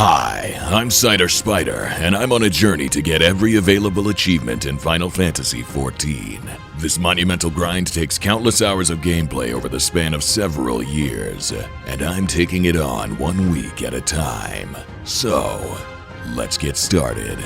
Hi, I'm Cider Spider, and I'm on a journey to get every available achievement in Final Fantasy XIV. This monumental grind takes countless hours of gameplay over the span of several years, and I'm taking it on 1 week at a time. So, let's get started.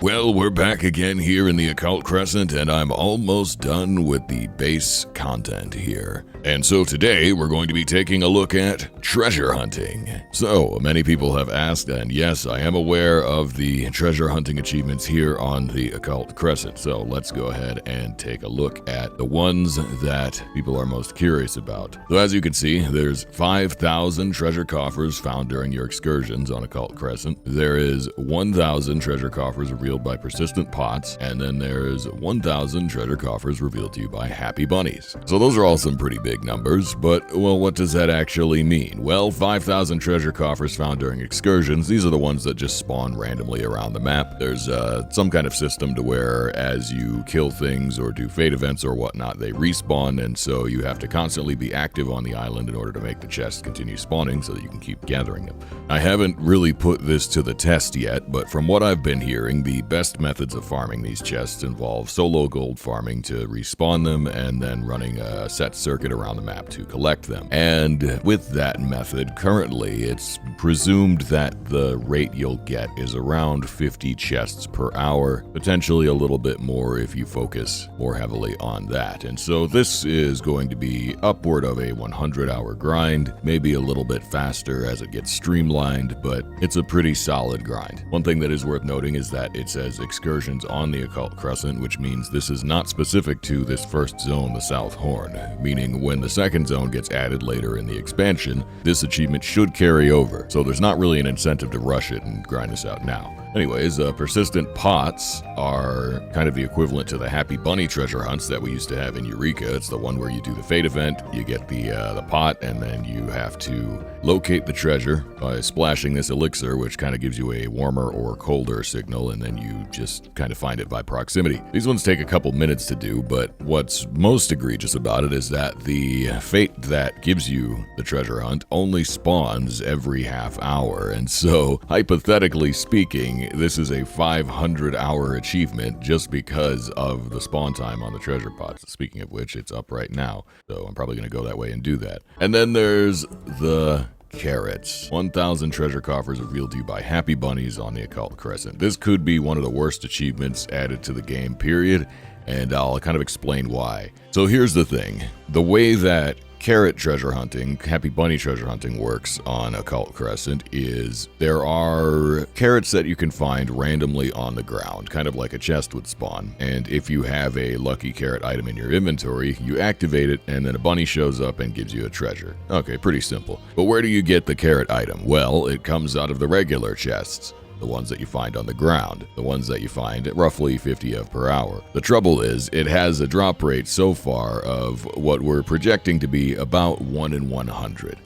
Well, we're back again here in the Occult Crescent, and I'm almost done with the base content here. And so today, we're going to be taking a look at treasure hunting. So, many people have asked, and yes, I am aware of the treasure hunting achievements here on the Occult Crescent. So, let's go ahead and take a look at the ones that people are most curious about. So, as you can see, there's 5,000 treasure coffers found during your excursions on Occult Crescent. There is 1,000 treasure coffers revealed by persistent pots, and then there's 1,000 treasure coffers revealed to you by happy bunnies. So those are all some pretty big numbers, but, well, what does that actually mean? Well, 5,000 treasure coffers found during excursions, these are the ones that just spawn randomly around the map. There's some kind of system to where as you kill things or do fate events or whatnot, they respawn, and so you have to constantly be active on the island in order to make the chests continue spawning so that you can keep gathering them. I haven't really put this to the test yet, but from what I've been hearing, the best methods of farming these chests involve solo gold farming to respawn them and then running a set circuit around the map to collect them. And with that method, currently it's presumed that the rate you'll get is around 50 chests per hour, potentially a little bit more if you focus more heavily on that. And so this is going to be upward of a 100-hour grind, maybe a little bit faster as it gets streamlined, but it's a pretty solid grind. One thing that is worth noting is that it says excursions on the Occult Crescent, which means this is not specific to this first zone, the South Horn, meaning when the second zone gets added later in the expansion, this achievement should carry over, so there's not really an incentive to rush it and grind this out now. Anyways, persistent pots are kind of the equivalent to the Happy Bunny treasure hunts that we used to have in Eureka. It's the one where you do the fate event, you get the pot, and then you have to locate the treasure by splashing this elixir, which kind of gives you a warmer or colder signal, and then you just kind of find it by proximity. These ones take a couple minutes to do, but what's most egregious about it is that the fate that gives you the treasure hunt only spawns every half hour, and so, hypothetically speaking, this is a 500-hour achievement just because of the spawn time on the treasure pots. Speaking of which, it's up right now, so I'm probably going to go that way and do that. And then there's the carrots. 1,000 treasure coffers revealed to you by happy bunnies on the Occult Crescent. This could be one of the worst achievements added to the game, period, and I'll kind of explain why. So here's the thing. The way that carrot treasure hunting, Happy Bunny treasure hunting works on Occult Crescent is there are carrots that you can find randomly on the ground, kind of like a chest would spawn. And if you have a lucky carrot item in your inventory, you activate it and then a bunny shows up and gives you a treasure. Okay, pretty simple. But where do you get the carrot item? Well, it comes out of the regular chests. The ones that you find on the ground, the ones that you find at roughly 50 of per hour. The trouble is, it has a drop rate so far of what we're projecting to be about 1 in 100.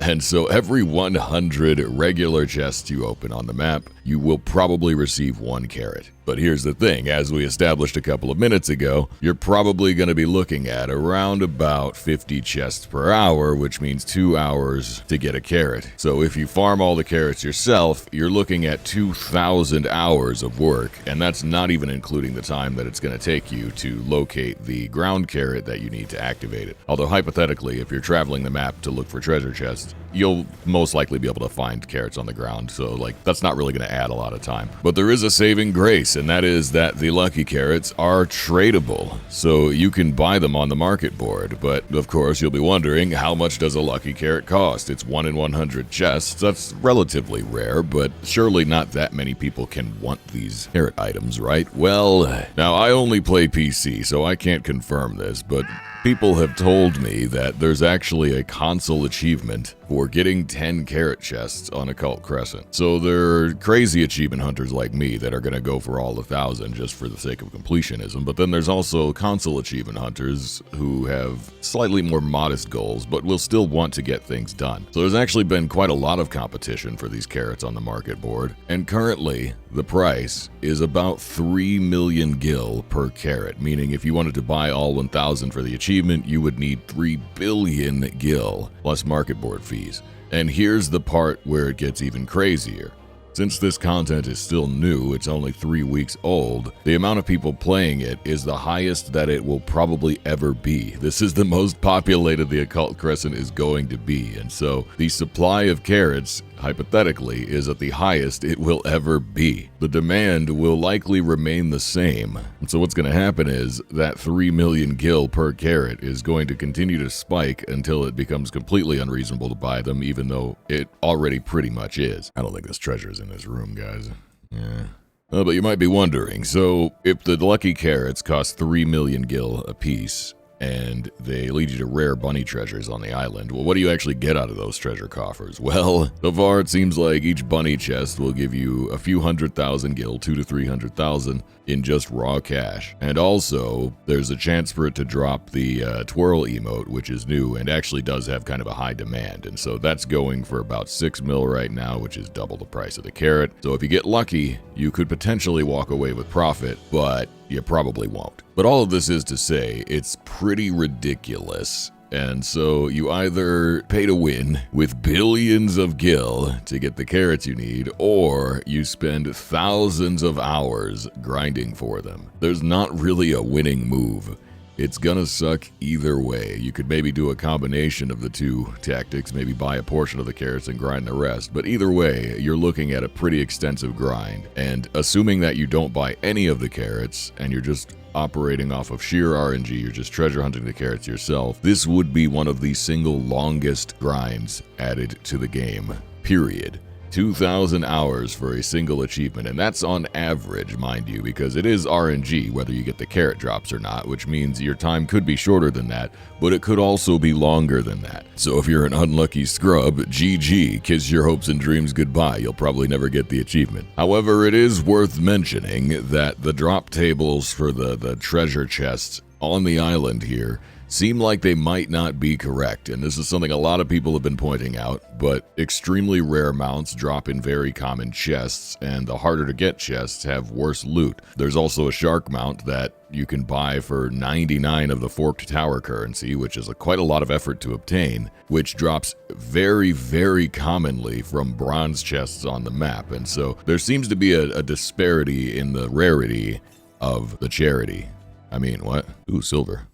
And so every 100 regular chests you open on the map, you will probably receive 1 carrot. But here's the thing, as we established a couple of minutes ago, you're probably going to be looking at around about 50 chests per hour, which means 2 hours to get a carrot. So if you farm all the carrots yourself, you're looking at 2,000 hours of work, and that's not even including the time that it's going to take you to locate the ground carrot that you need to activate it. Although hypothetically, if you're traveling the map to look for treasure chests, you'll most likely be able to find carrots on the ground, so that's not really going to add a lot of time. But there is a saving grace, and that is that the lucky carrots are tradable, so you can buy them on the market board. But of course, you'll be wondering, how much does a lucky carrot cost? It's 1 in 100 chests. That's relatively rare, but surely not that many people can want these carrot items, right? Well, now I only play PC, so I can't confirm this, but people have told me that there's actually a console achievement for getting 10 carrot chests on Occult Crescent. So there are crazy achievement hunters like me that are going to go for all 1,000 just for the sake of completionism, but then there's also console achievement hunters who have slightly more modest goals, but will still want to get things done. So there's actually been quite a lot of competition for these carrots on the market board, and currently the price is about 3 million gil per carrot, meaning if you wanted to buy all 1,000 for the achievement, you would need 3 billion gil plus market board fees. And here's the part where it gets even crazier. Since this content is still new, it's only 3 weeks old, the amount of people playing it is the highest that it will probably ever be. This is the most populated the Occult Crescent is going to be, and so the supply of carrots, hypothetically, is at the highest it will ever be. The demand will likely remain the same, and so what's going to happen is that 3 million gil per carrot is going to continue to spike until it becomes completely unreasonable to buy them, even though it already pretty much is. I don't think this treasure is in this room, guys. Yeah. But you might be wondering, so if the lucky carrots cost 3 million gil a piece, and they lead you to rare bunny treasures on the island, well, what do you actually get out of those treasure coffers? Well, so far it seems like each bunny chest will give you a few 100,000 gil, 200 to 300,000 in just raw cash. And also, there's a chance for it to drop the twirl emote, which is new and actually does have kind of a high demand. And so that's going for about 6 mil right now, which is double the price of the carrot. So if you get lucky, you could potentially walk away with profit, but you probably won't. But all of this is to say, it's pretty ridiculous. And so you either pay to win with billions of gil to get the carrots you need, or you spend thousands of hours grinding for them. There's not really a winning move. It's gonna suck either way. You could maybe do a combination of the two tactics, maybe buy a portion of the carrots and grind the rest, but either way, you're looking at a pretty extensive grind. And assuming that you don't buy any of the carrots, and you're just operating off of sheer RNG, you're just treasure hunting the carrots yourself, this would be one of the single longest grinds added to the game, period. 2,000 hours for a single achievement, and that's on average, mind you, because it is RNG whether you get the carrot drops or not, which means your time could be shorter than that, but it could also be longer than that. So if you're an unlucky scrub, GG, kiss your hopes and dreams goodbye, you'll probably never get the achievement. However, it is worth mentioning that the drop tables for the treasure chests on the island here seem like they might not be correct, and this is something a lot of people have been pointing out, but extremely rare mounts drop in very common chests, and the harder to get chests have worse loot. There's also a shark mount that you can buy for 99 of the Forked Tower currency, which is quite a lot of effort to obtain, which drops very, very commonly from bronze chests on the map, and so there seems to be a disparity in the rarity of the charity. I mean, what? Ooh, silver.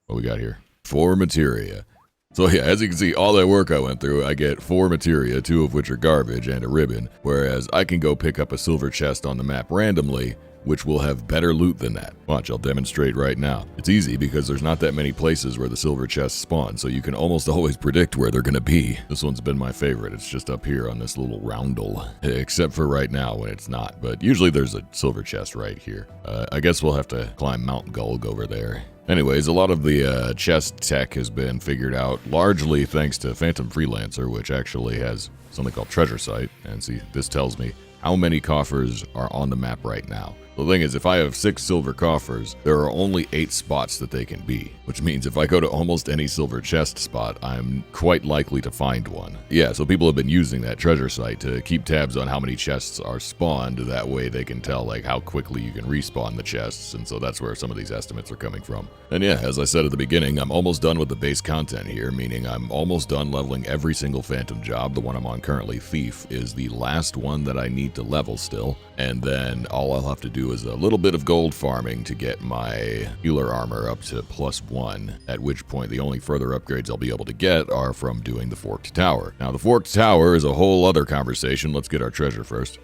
What we got here? 4 materia. So yeah, as you can see, all that work I went through, I get 4 materia, 2 of which are garbage and a ribbon, whereas I can go pick up a silver chest on the map randomly, which will have better loot than that. Watch, I'll demonstrate right now. It's easy because there's not that many places where the silver chests spawn, so you can almost always predict where they're gonna be. This one's been my favorite. It's just up here on this little roundel, except for right now when it's not, but usually there's a silver chest right here. I guess we'll have to climb Mount Gulg over there. Anyways, a lot of the chest tech has been figured out, largely thanks to Phantom Freelancer, which actually has something called Treasure Site. And see, this tells me how many coffers are on the map right now. The thing is, if I have 6 silver coffers, there are only 8 spots that they can be, which means if I go to almost any silver chest spot, I'm quite likely to find one. Yeah, so people have been using that treasure site to keep tabs on how many chests are spawned. That way they can tell like how quickly you can respawn the chests, and so that's where some of these estimates are coming from. And yeah, as I said at the beginning, I'm almost done with the base content here, meaning I'm almost done leveling every single phantom job. The one I'm on currently, Thief, is the last one that I need to level still, and then all I'll have to do is a little bit of gold farming to get my healer armor up to +1, at which point the only further upgrades I'll be able to get are from doing the Forked Tower. Now, the Forked Tower is a whole other conversation. Let's get our treasure first.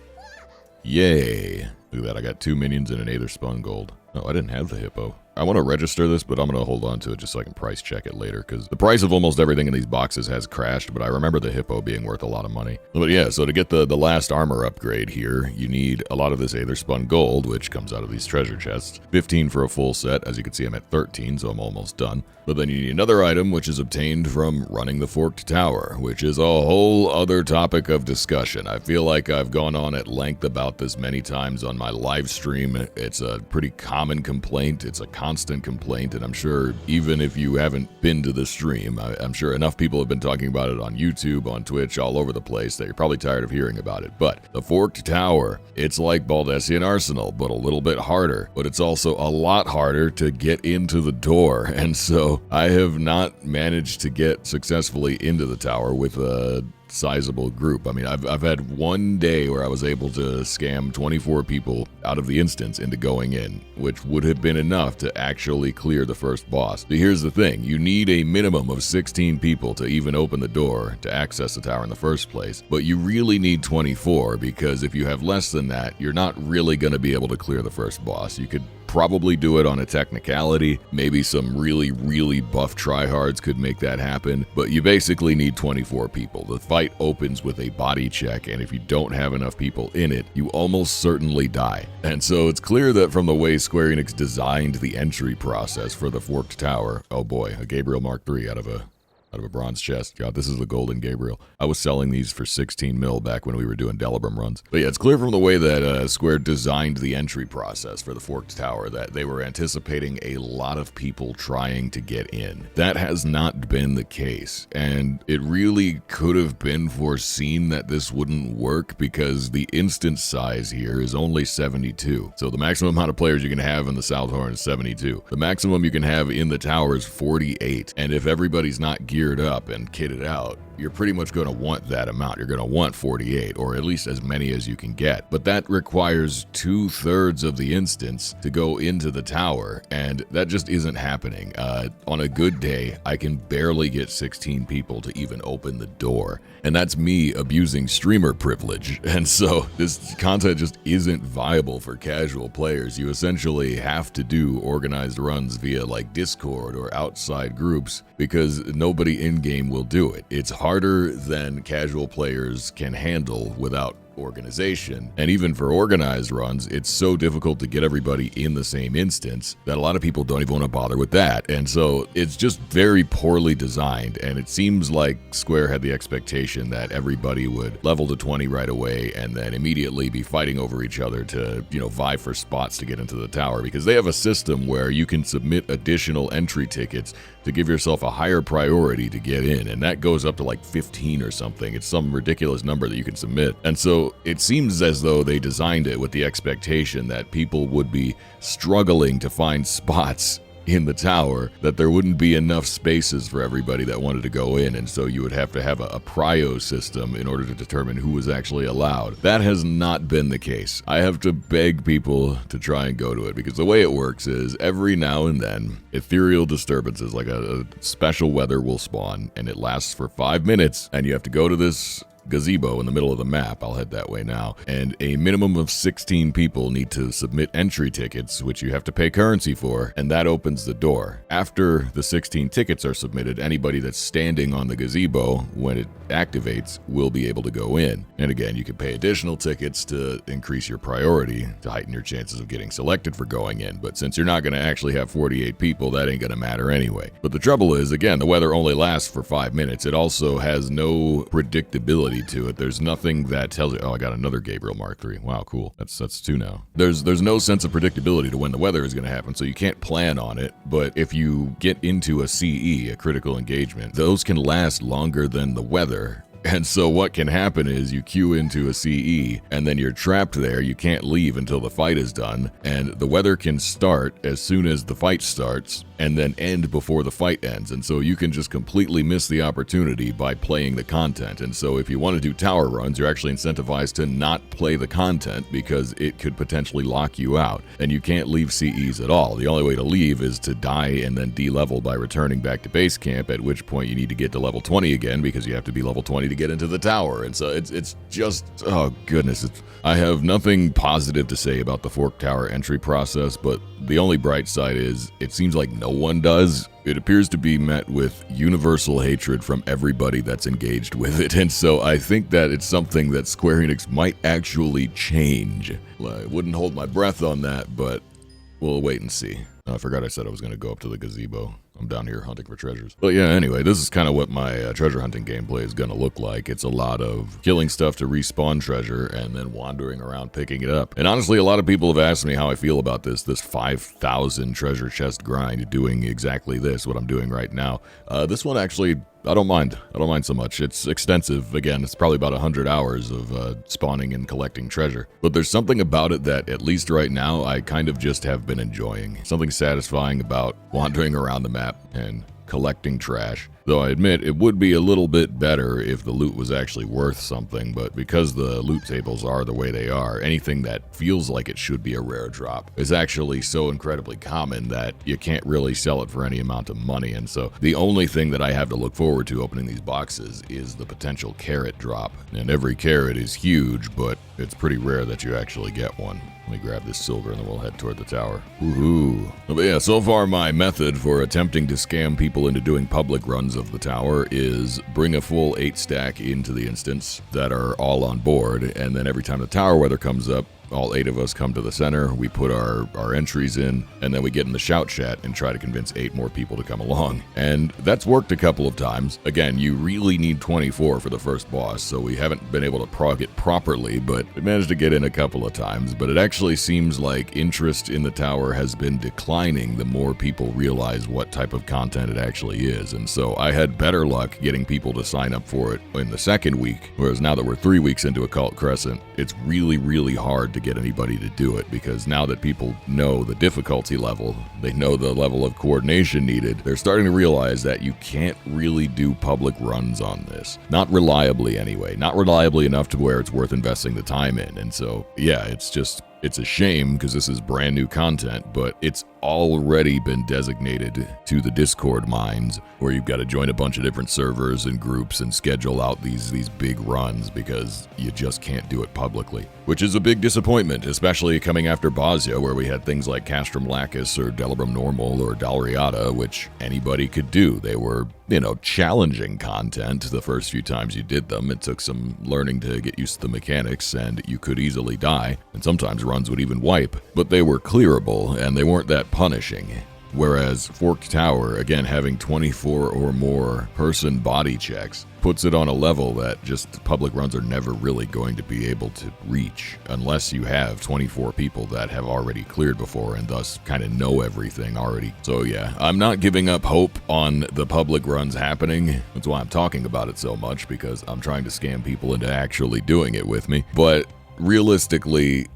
Yay. Look at that, I got 2 minions and an Aether Spun Gold. Oh, I didn't have the hippo. I want to register this, but I'm going to hold on to it just so I can price check it later, because the price of almost everything in these boxes has crashed, but I remember the hippo being worth a lot of money. But yeah, so to get the last armor upgrade here, you need a lot of this Aether Spun Gold, which comes out of these treasure chests. 15 for a full set. As you can see, I'm at 13, so I'm almost done. But then you need another item, which is obtained from running the Forked Tower, which is a whole other topic of discussion. I feel like I've gone on at length about this many times on my live stream. It's a pretty common complaint. It's a constant complaint, and I'm sure even if you haven't been to the stream, I'm sure enough people have been talking about it on YouTube, on Twitch, all over the place that you're probably tired of hearing about it. But the Forked Tower, it's like Baldessian Arsenal, but a little bit harder. But it's also a lot harder to get into the door, and so I have not managed to get successfully into the tower with sizable group. I mean, I've had one day where I was able to scam 24 people out of the instance into going in, which would have been enough to actually clear the first boss. But here's the thing, you need a minimum of 16 people to even open the door to access the tower in the first place, but you really need 24 because if you have less than that, you're not really going to be able to clear the first boss. You could probably do it on a technicality. Maybe some really buff tryhards could make that happen, but you basically need 24 people. The fight opens with a body check, and if you don't have enough people in it, you almost certainly die. And so it's clear that from the way Square Enix designed the entry process for the Forked Tower, oh boy, a Gabriel Mark III out of a bronze chest. God, this is the golden Gabriel. I was selling these for 16 mil back when we were doing Delibram runs. But yeah, it's clear from the way that Square designed the entry process for the Forked Tower that they were anticipating a lot of people trying to get in. That has not been the case, and it really could have been foreseen that this wouldn't work because the instance size here is only 72. So the maximum amount of players you can have in the South Horn is 72. The maximum you can have in the tower is 48, and if everybody's not geared up and kitted out, you're pretty much going to want that amount. You're going to want 48, or at least as many as you can get. But that requires 2/3 of the instance to go into the tower, and that just isn't happening. On a good day, I can barely get 16 people to even open the door, and that's me abusing streamer privilege. And so this content just isn't viable for casual players. You essentially have to do organized runs via like Discord or outside groups because nobody in-game will do it. It's harder than casual players can handle without organization. And even for organized runs, it's so difficult to get everybody in the same instance that a lot of people don't even want to bother with that. And so it's just very poorly designed, and it seems like Square had the expectation that everybody would level to 20 right away and then immediately be fighting over each other to, vie for spots to get into the tower, because they have a system where you can submit additional entry tickets to give yourself a higher priority to get in, and that goes up to like 15 or something. It's some ridiculous number that you can submit. And so it seems as though they designed it with the expectation that people would be struggling to find spots in the tower, that there wouldn't be enough spaces for everybody that wanted to go in, and so you would have to have a prio system in order to determine who was actually allowed. That has not been the case. I have to beg people to try and go to it, because the way it works is every now and then ethereal disturbances, like a special weather, will spawn, and it lasts for 5 minutes, and you have to go to this gazebo in the middle of the map. I'll head that way now. And a minimum of 16 people need to submit entry tickets, which you have to pay currency for, and that opens the door. After the 16 tickets are submitted, anybody that's standing on the gazebo when it activates will be able to go in. And again, you can pay additional tickets to increase your priority, to heighten your chances of getting selected for going in. But since you're not going to actually have 48 people, that ain't going to matter anyway. But the trouble is, again, the weather only lasts for 5 minutes. It also has no predictability to it. There's nothing that tells you, oh, I got another Gabriel Mark III. Wow, cool. That's 2 now. There's no sense of predictability to when the weather is going to happen, so you can't plan on it. But if you get into a CE, a critical engagement, those can last longer than the weather. And so what can happen is you queue into a CE, and then you're trapped there. You can't leave until the fight is done, and the weather can start as soon as the fight starts, and then end before the fight ends. And so you can just completely miss the opportunity by playing the content. And so if you want to do tower runs, you're actually incentivized to not play the content because it could potentially lock you out. And you can't leave CEs at all. The only way to leave is to die and then de-level by returning back to base camp, at which point you need to get to level 20 again because you have to be level 20 to get into the tower. And so it's just, oh goodness. I have nothing positive to say about the Fork Tower entry process, but the only bright side is it seems like no one does. It appears to be met with universal hatred from everybody that's engaged with it, and so I think that it's something that Square Enix might actually change. I wouldn't hold my breath on that, but we'll wait and see. I forgot I said I was going to go up to the gazebo. I'm down here hunting for treasures. But yeah, anyway, this is kind of what my treasure hunting gameplay is going to look like. It's a lot of killing stuff to respawn treasure and then wandering around picking it up. And honestly, a lot of people have asked me how I feel about this 5,000 treasure chest grind, doing exactly this, what I'm doing right now. This one actually, I don't mind so much. It's extensive. Again, it's probably about 100 hours of spawning and collecting treasure. But there's something about it that, at least right now, I kind of just have been enjoying. Something satisfying about wandering around the map and collecting trash Though I admit it would be a little bit better if the loot was actually worth something, but because the loot tables are the way they are, anything that feels like it should be a rare drop is actually so incredibly common that you can't really sell it for any amount of money. And so the only thing that I have to look forward to opening these boxes is the potential carrot drop. And every carrot is huge, but it's pretty rare that you actually get one. Let me grab this silver and then we'll head toward the tower. Woohoo. But yeah, so far my method for attempting to scam people into doing public runs of the tower is bring a full 8 stack into the instance that are all on board, and then every time the tower weather comes up, all 8 of us come to the center, we put our entries in, and then we get in the shout chat and try to convince 8 more people to come along. And that's worked a couple of times. Again, you really need 24 for the first boss, so we haven't been able to prog it properly, but we managed to get in a couple of times. But it actually seems like interest in the tower has been declining the more people realize what type of content it actually is. And so I had better luck getting people to sign up for it in the second week, whereas now that we're 3 weeks into Occult Crescent, it's really, really hard to get anybody to do it, because now that people know the difficulty level, they know the level of coordination needed, they're starting to realize that you can't really do public runs on this. Not reliably anyway. Not reliably enough to where it's worth investing the time in. And so, yeah, it's a shame because this is brand new content, but it's already been designated to the Discord mines, where you've got to join a bunch of different servers and groups and schedule out these big runs because you just can't do it publicly, which is a big disappointment, especially coming after Bosnia, where we had things like Castrum Lacus or Delibrum Normal or Dalriata, which anybody could do. They were, challenging content the first few times you did them. It took some learning to get used to the mechanics, and you could easily die, and sometimes runs would even wipe, but they were clearable and they weren't that punishing. Whereas Forked Tower, again, having 24 or more person body checks, puts it on a level that just public runs are never really going to be able to reach unless you have 24 people that have already cleared before and thus kind of know everything already. So yeah, I'm not giving up hope on the public runs happening. That's why I'm talking about it so much, because I'm trying to scam people into actually doing it with me. But realistically,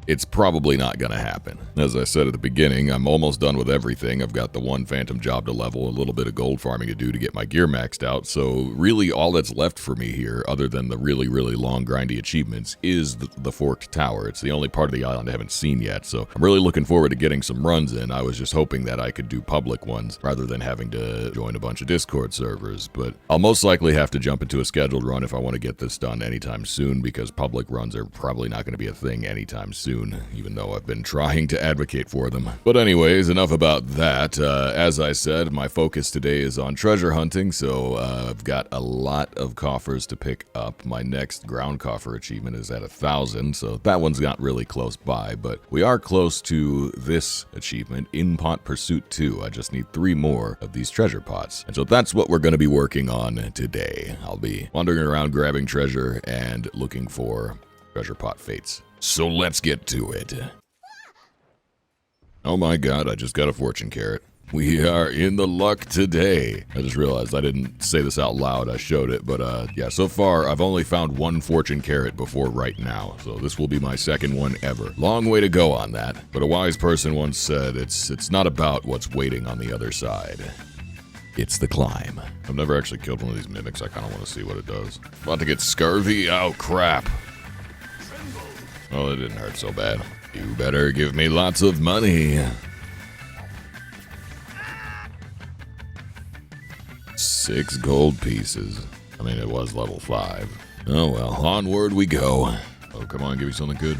it's probably not going to happen. As I said at the beginning, I'm almost done with everything. I've got the one phantom job to level, a little bit of gold farming to do to get my gear maxed out, so really all that's left for me here, other than the really, really long grindy achievements, is the Forked Tower. It's the only part of the island I haven't seen yet, so I'm really looking forward to getting some runs in. I was just hoping that I could do public ones, rather than having to join a bunch of Discord servers, but I'll most likely have to jump into a scheduled run if I want to get this done anytime soon, because public runs are probably not going to be a thing anytime soon, even though I've been trying to advocate for them. But anyways, enough about that. As I said, my focus today is on treasure hunting, so I've got a lot of coffers to pick up. My next ground coffer achievement is at 1,000, so that one's not really close by, but we are close to this achievement, In Pot Pursuit 2. I just need 3 more of these treasure pots, and so that's what we're going to be working on today. I'll be wandering around grabbing treasure and looking for treasure pot fates. So let's get to it. Oh my god, I just got a fortune carrot. We are in the luck today. I just realized I didn't say this out loud. I showed it, but yeah, so far I've only found 1 fortune carrot before right now, so this will be my second one ever. Long way to go on that, but a wise person once said it's not about what's waiting on the other side. It's the climb. I've never actually killed one of these mimics. I kind of want to see what it does. About to get scurvy? Oh crap. Oh, it didn't hurt so bad. You better give me lots of money. 6 gold pieces. I mean, it was level 5. Oh well, onward we go. Oh, come on, give me something good.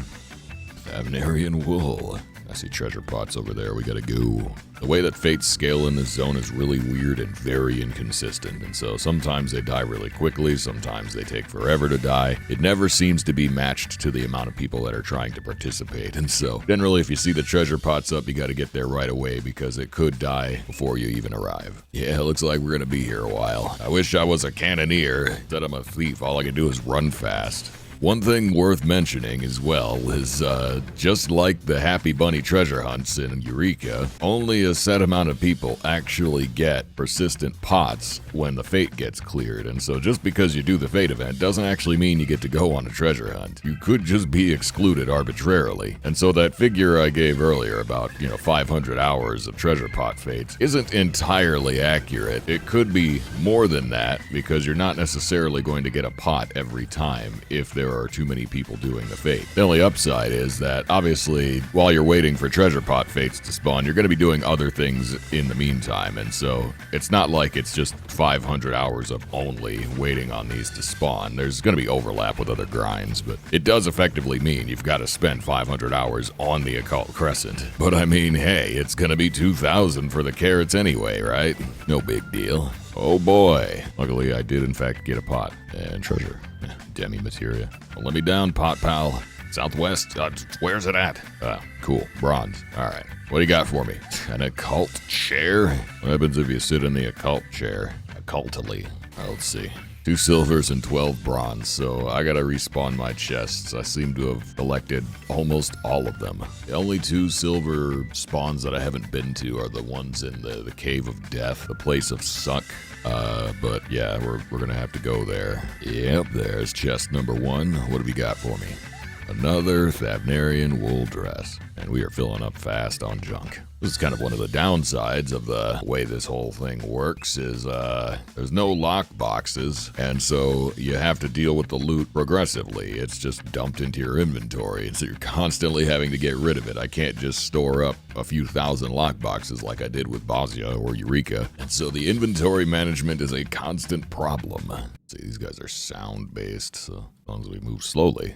Favenarian wool. I see treasure pots over there, we gotta go. The way that fates scale in this zone is really weird and very inconsistent, and so sometimes they die really quickly, sometimes they take forever to die. It never seems to be matched to the amount of people that are trying to participate, and so generally if you see the treasure pots up, you gotta get there right away because it could die before you even arrive. Yeah, it looks like we're gonna be here a while. I wish I was a cannoneer. Instead I'm a thief, all I can do is run fast. One thing worth mentioning as well is just like the Happy Bunny treasure hunts in Eureka, only a set amount of people actually get persistent pots when the fate gets cleared. And so just because you do the fate event doesn't actually mean you get to go on a treasure hunt. You could just be excluded arbitrarily. And so that figure I gave earlier about, 500 hours of treasure pot fates isn't entirely accurate. It could be more than that because you're not necessarily going to get a pot every time if there are too many people doing the fate. The only upside is that obviously while you're waiting for treasure pot fates to spawn, you're going to be doing other things in the meantime, and so it's not like it's just 500 hours of only waiting on these to spawn. There's going to be overlap with other grinds, but it does effectively mean you've got to spend 500 hours on the Occult Crescent. But I mean, hey, it's going to be 2,000 for the carrots anyway, right? No big deal. Oh boy. Luckily, I did in fact get a pot and treasure. Demi materia. Well, let me down, pot pal. Southwest. Where's it at? Cool. Bronze. All right. What do you got for me? An occult chair? What happens if you sit in the occult chair? Occultily. Let's see. 2 silvers and 12 bronze, so I gotta respawn my chests. I seem to have collected almost all of them. The only 2 silver spawns that I haven't been to are the ones in the Cave of Death, the Place of Suck. But yeah, we're gonna have to go there. Yep, there's chest number 1. What have you got for me? Another Thavnarian wool dress. And we are filling up fast on junk. This is kind of one of the downsides of the way this whole thing works is there's no lock boxes, and so you have to deal with the loot progressively. It's just dumped into your inventory, and so you're constantly having to get rid of it. I can't just store up a few thousand lock boxes like I did with Bosnia or Eureka, and so the inventory management is a constant problem. See, these guys are sound-based, so as long as we move slowly,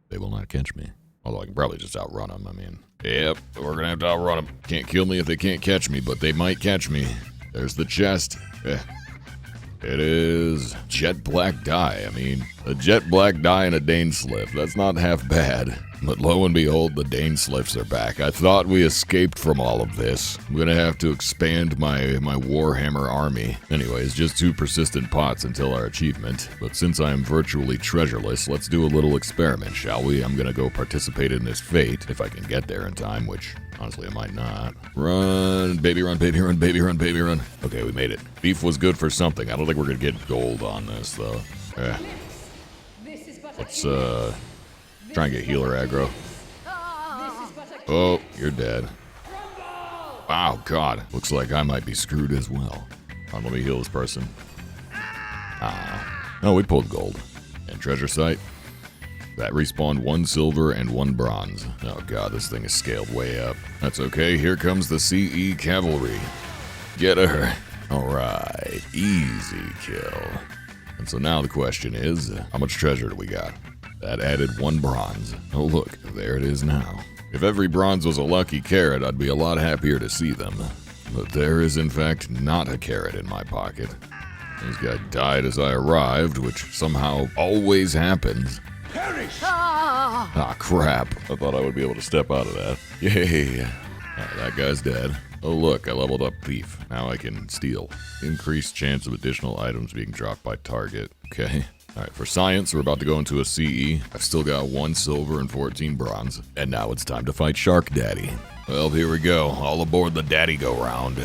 they will not catch me. Although I can probably just outrun them, I mean. Yep, we're gonna have to outrun them. Can't kill me if they can't catch me, but they might catch me. There's the chest. It is jet black dye. I mean, a jet black dye and a Dane Sliff. That's not half bad. But lo and behold, the Dane Sliffs are back. I thought we escaped from all of this. I'm gonna have to expand my Warhammer army. Anyways, just 2 persistent pots until our achievement. But since I am virtually treasureless, let's do a little experiment, shall we? I'm gonna go participate in this fate, if I can get there in time, which honestly I might not. Run, baby run, baby run, baby run, baby run. Okay, we made it. Beef was good for something. I don't think we're gonna get gold on this, though. Let's, try and get healer aggro. Oh, you're dead. Wow, God. Looks like I might be screwed as well. Let me heal this person. Oh, we pulled gold. And treasure site. That respawned 1 silver and 1 bronze. Oh God, this thing is scaled way up. That's okay, here comes the CE cavalry. Get her. Alright, easy kill. And so now the question is, how much treasure do we got? That added 1 bronze. Oh look, there it is now. If every bronze was a lucky carrot, I'd be a lot happier to see them. But there is in fact not a carrot in my pocket. This guy died as I arrived, which somehow always happens. Perish! Ah, crap. I thought I would be able to step out of that. Yay. That guy's dead. Oh look, I leveled up Thief. Now I can steal. Increased chance of additional items being dropped by target. Okay. Alright, for science, we're about to go into a CE. I've still got 1 silver and 14 bronze. And now it's time to fight Shark Daddy. Well, here we go. All aboard the daddy go round.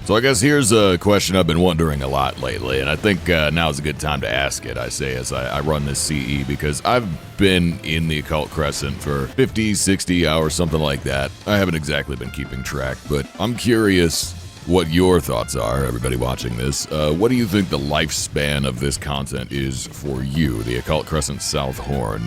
So I guess here's a question I've been wondering a lot lately, and I think now's a good time to ask it, I say, as I run this CE, because I've been in the Occult Crescent for 50, 60 hours, something like that. I haven't exactly been keeping track, but I'm curious what your thoughts are, everybody watching this. What do you think the lifespan of this content is for you, the Occult Crescent South Horn?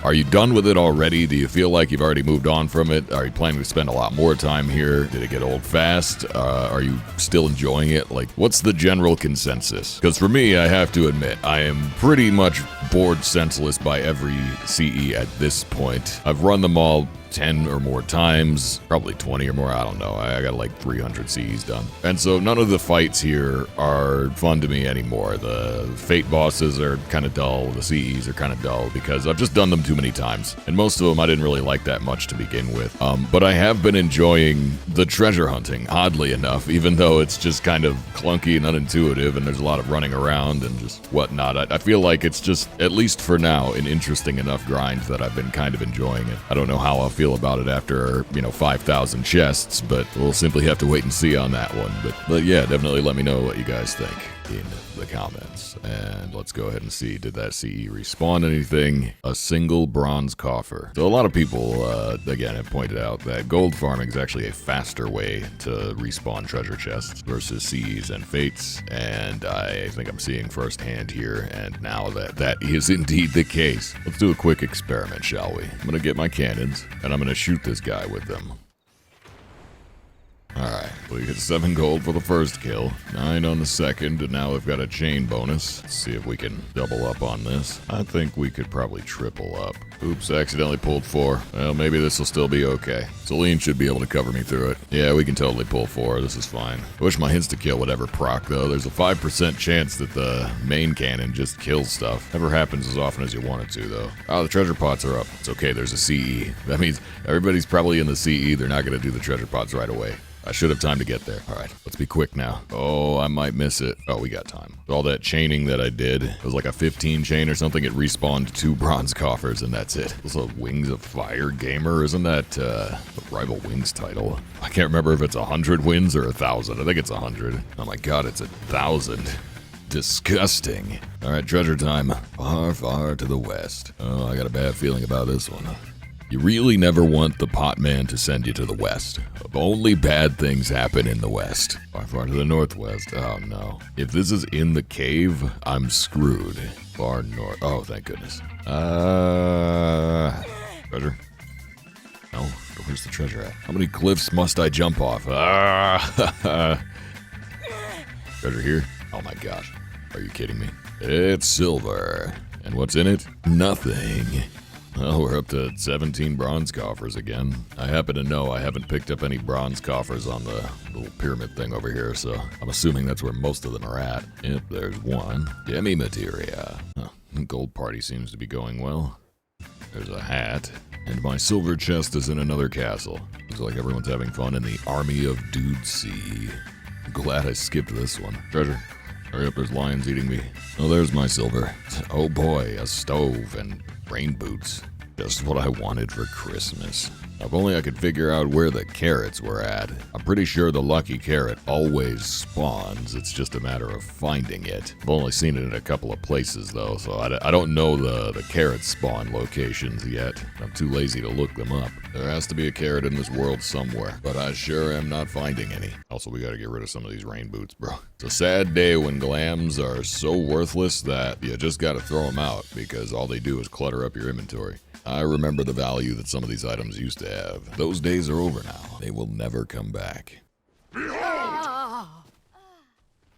Are you done with it already? Do you feel like you've already moved on from it? Are you planning to spend a lot more time here? Did it get old fast? Are you still enjoying it? Like, what's the general consensus? Because for me, I have to admit, I am pretty much bored senseless by every CE at this point. I've run them all 10 or more times, probably 20 or more, I don't know. I got like 300 CEs done. And so none of the fights here are fun to me anymore. The Fate bosses are kind of dull, the CEs are kind of dull because I've just done them too many times. And most of them I didn't really like that much to begin with. But I have been enjoying the treasure hunting, oddly enough, even though it's just kind of clunky and unintuitive and there's a lot of running around and just whatnot. I feel like it's just, at least for now, an interesting enough grind that I've been kind of enjoying it. I don't know how I'll feel about it after, 5,000 chests, but we'll simply have to wait and see on that one. But yeah, definitely let me know what you guys think in the comments. And let's go ahead and see, did that CE respawn anything? A single bronze coffer. So a lot of people, again, have pointed out that gold farming is actually a faster way to respawn treasure chests versus CEs and fates, and I think I'm seeing firsthand here, and now that is indeed the case. Let's do a quick experiment, shall we? I'm gonna get my cannons, and I'm gonna shoot this guy with them. Alright, we get 7 gold for the first kill, 9 on the second, and now we've got a chain bonus. Let's see if we can double up on this. I think we could probably triple up. Oops, I accidentally pulled 4. Well, maybe this will still be okay. Celine should be able to cover me through it. Yeah, we can totally pull 4. This is fine. I wish my insta-kill would ever proc, though. There's a 5% chance that the main cannon just kills stuff. Never happens as often as you want it to, though. Oh, the treasure pots are up. It's okay, there's a CE. That means everybody's probably in the CE. They're not going to do the treasure pots right away. I should have time to get there. All right, let's be quick now. Oh, I might miss it. Oh, we got time. All that chaining that I did, it was like a 15 chain or something. It respawned 2 bronze coffers, and that's it. This is a Wings of Fire gamer. Isn't that the Rival Wings title? I can't remember if it's 100 wins or 1,000. I think it's 100. Oh my god, it's 1,000. Disgusting. All right, treasure time. Far, far to the west. Oh, I got a bad feeling about this one. You really never want the pot man to send you to the west. Only bad things happen in the west. Far, far to the northwest. Oh no. If this is in the cave, I'm screwed. Far north. Oh, thank goodness. Treasure? No. Where's the treasure at? How many cliffs must I jump off? Treasure here? Oh my gosh. Are you kidding me? It's silver. And what's in it? Nothing. Well, we're up to 17 bronze coffers again. I happen to know I haven't picked up any bronze coffers on the little pyramid thing over here, so I'm assuming that's where most of them are at. Yep, there's one. Demi materia. Huh, gold party seems to be going well. There's a hat. And my silver chest is in another castle. Looks like everyone's having fun in the Army of Dude Sea. I'm glad I skipped this one. Treasure. Hurry up, there's lions eating me. Oh, there's my silver. Oh boy, a stove and rain boots. Just what I wanted for Christmas. If only I could figure out where the carrots were at. I'm pretty sure the lucky carrot always spawns. It's just a matter of finding it. I've only seen it in a couple of places though, so I don't know the carrot spawn locations yet. I'm too lazy to look them up. There has to be a carrot in this world somewhere, but I sure am not finding any. Also, we gotta get rid of some of these rain boots, bro. It's a sad day when glams are so worthless that you just gotta throw them out because all they do is clutter up your inventory. I remember the value that some of these items used to have. Those days are over now. They will never come back. Behold!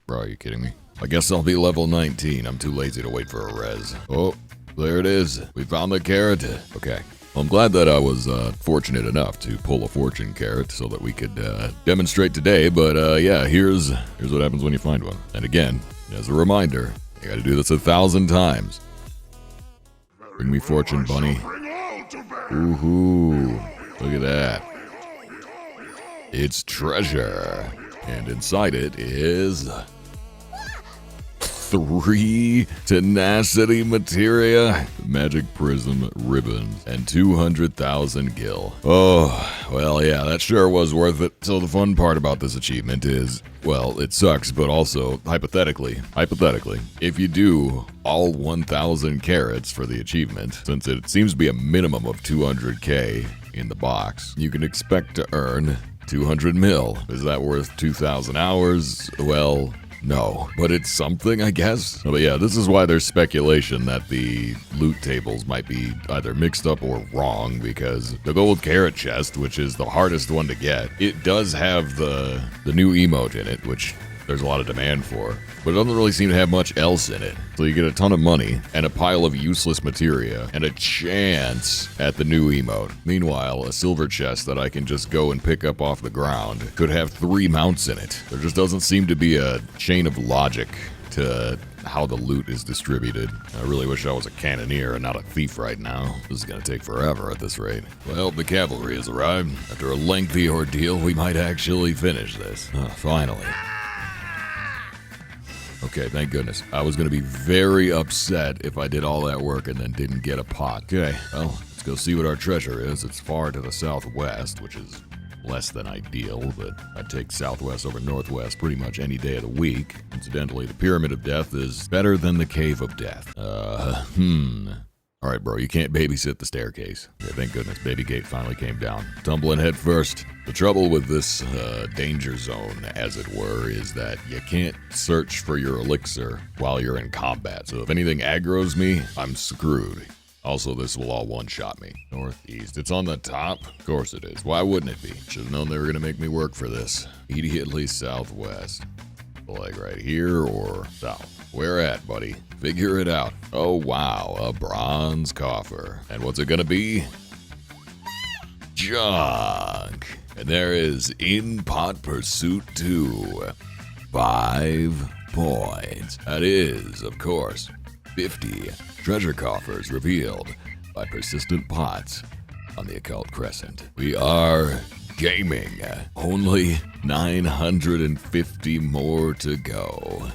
Bro, are you kidding me? I guess I'll be level 19. I'm too lazy to wait for a res. Oh, there it is. We found the carrot. Okay. Well, I'm glad that I was fortunate enough to pull a fortune carrot so that we could demonstrate today. But yeah, here's what happens when you find one. And again, as a reminder, you gotta do this 1,000 times. Bring me fortune, bunny. Ooh, look at that. It's treasure. And inside it is 3 tenacity materia, magic prism ribbons, and 200,000 gil. Oh, well, yeah, that sure was worth it. So the fun part about this achievement is, well, it sucks, but also, hypothetically, if you do all 1,000 carrots for the achievement, since it seems to be a minimum of 200k in the box, you can expect to earn 200 mil. Is that worth 2,000 hours? Well, no, but it's something, I guess. But yeah, this is why there's speculation that the loot tables might be either mixed up or wrong, because the gold carrot chest, which is the hardest one to get, it does have the new emote in it, which there's a lot of demand for, but it doesn't really seem to have much else in it. So you get a ton of money and a pile of useless materia and a chance at the new emote. Meanwhile, a silver chest that I can just go and pick up off the ground could have 3 mounts in it. There just doesn't seem to be a chain of logic to how the loot is distributed. I really wish I was a cannoneer and not a thief right now. This is gonna take forever at this rate. Well, the cavalry has arrived. After a lengthy ordeal, we might actually finish this. Finally. Okay, thank goodness. I was gonna be very upset if I did all that work and then didn't get a pot. Okay, well, let's go see what our treasure is. It's far to the southwest, which is less than ideal, but I'd take southwest over northwest pretty much any day of the week. Incidentally, the Pyramid of Death is better than the Cave of Death. Alright, bro, you can't babysit the staircase. Okay, thank goodness, Baby Gate finally came down. Tumbling head first. The trouble with this danger zone, as it were, is that you can't search for your elixir while you're in combat. So if anything aggroes me, I'm screwed. Also, this will all one-shot me. Northeast. It's on the top? Of course it is. Why wouldn't it be? Should have known they were going to make me work for this. Immediately southwest. Like right here or south? Where at, buddy? Figure it out. Oh, wow. A bronze coffer. And what's it going to be? Junk. And there is In Pot Pursuit 2. 5 points. That is, of course, 50 treasure coffers revealed by persistent pots on the Occult Crescent. We are gaming. Only 950 more to go.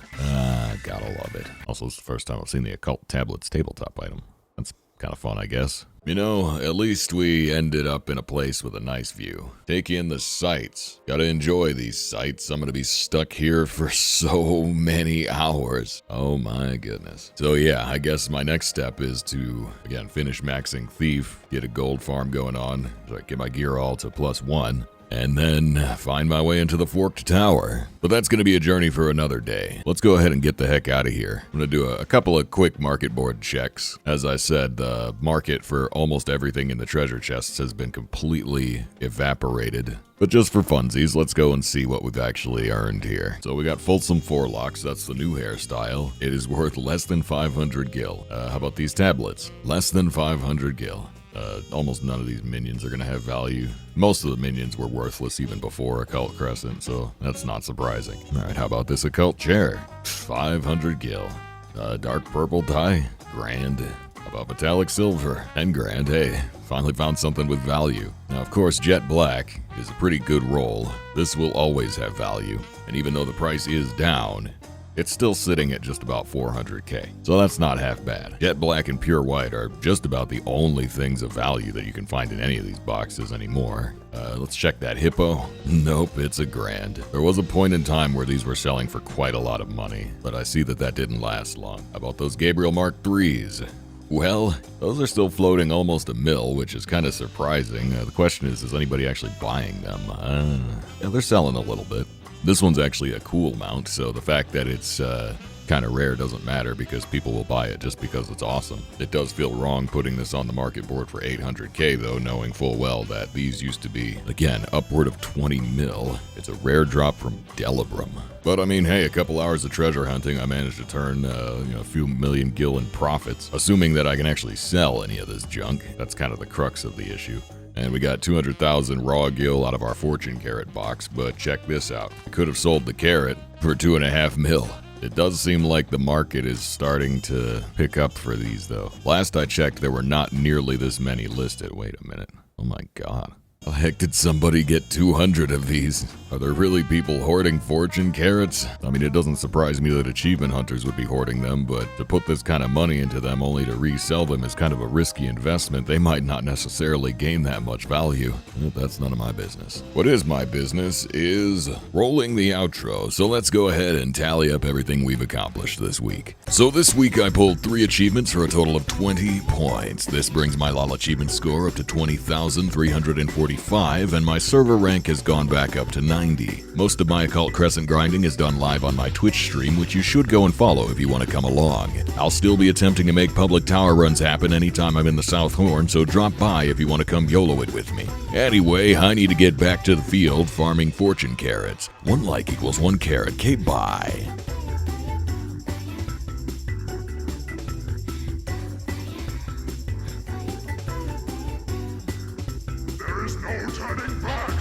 Gotta love it. Also, it's the first time I've seen the Occult Tablets tabletop item. That's kind of fun, I guess. You know, at least we ended up in a place with a nice view. Take in the sights. Gotta enjoy these sights. I'm gonna be stuck here for so many hours. Oh my goodness. So yeah, I guess my next step is to, again, finish maxing Thief, get a gold farm going on, so I get my gear all to +1. And then find my way into the Forked Tower. But that's going to be a journey for another day. Let's go ahead and get the heck out of here. I'm going to do a couple of quick market board checks. As I said, the market for almost everything in the treasure chests has been completely evaporated. But just for funsies, let's go and see what we've actually earned here. So we got Fulsome Forelocks, that's the new hairstyle. It is worth less than 500 gil. How about these tablets? Less than 500 gil. Almost none of these minions are going to have value. Most of the minions were worthless even before Occult Crescent, so that's not surprising. Alright, how about this Occult Chair? 500 gil. Dark purple dye? Grand. How about metallic silver? 10 grand. Hey, finally found something with value. Now, of course, Jet Black is a pretty good roll. This will always have value, and even though the price is down, it's still sitting at just about 400k, so that's not half bad. Jet Black and Pure White are just about the only things of value that you can find in any of these boxes anymore. Let's check that Hippo. Nope, it's a grand. There was a point in time where these were selling for quite a lot of money, but I see that didn't last long. How about those Gabriel Mark IIIs? Well, those are still floating almost a mil, which is kind of surprising. The question is anybody actually buying them? Yeah, they're selling a little bit. This one's actually a cool mount, so the fact that it's kind of rare doesn't matter because people will buy it just because it's awesome. It does feel wrong putting this on the market board for 800k though, knowing full well that these used to be, again, upward of 20 mil. It's a rare drop from Delibram. But I mean, hey, a couple hours of treasure hunting, I managed to turn a few million gil in profits, assuming that I can actually sell any of this junk. That's kind of the crux of the issue. And we got 200,000 raw gil out of our fortune carrot box, but check this out. I could have sold the carrot for 2.5 mil. It does seem like the market is starting to pick up for these though. Last I checked, there were not nearly this many listed. Wait a minute. Oh my god. How the heck did somebody get 200 of these? Are there really people hoarding fortune carrots? I mean, it doesn't surprise me that achievement hunters would be hoarding them, but to put this kind of money into them only to resell them is kind of a risky investment. They might not necessarily gain that much value. Well, that's none of my business. What is my business is rolling the outro, so let's go ahead and tally up everything we've accomplished this week. So this week I pulled 3 achievements for a total of 20 points. This brings my LOL achievement score up to 20,346. 5, and my server rank has gone back up to 90. Most of my Occult Crescent grinding is done live on my Twitch stream, which you should go and follow if you want to come along. I'll still be attempting to make public tower runs happen anytime I'm in the South Horn, so drop by if you want to come YOLO it with me. Anyway, I need to get back to the field farming fortune carrots. 1 like equals 1 carrot. Okay, bye. There is no turning back!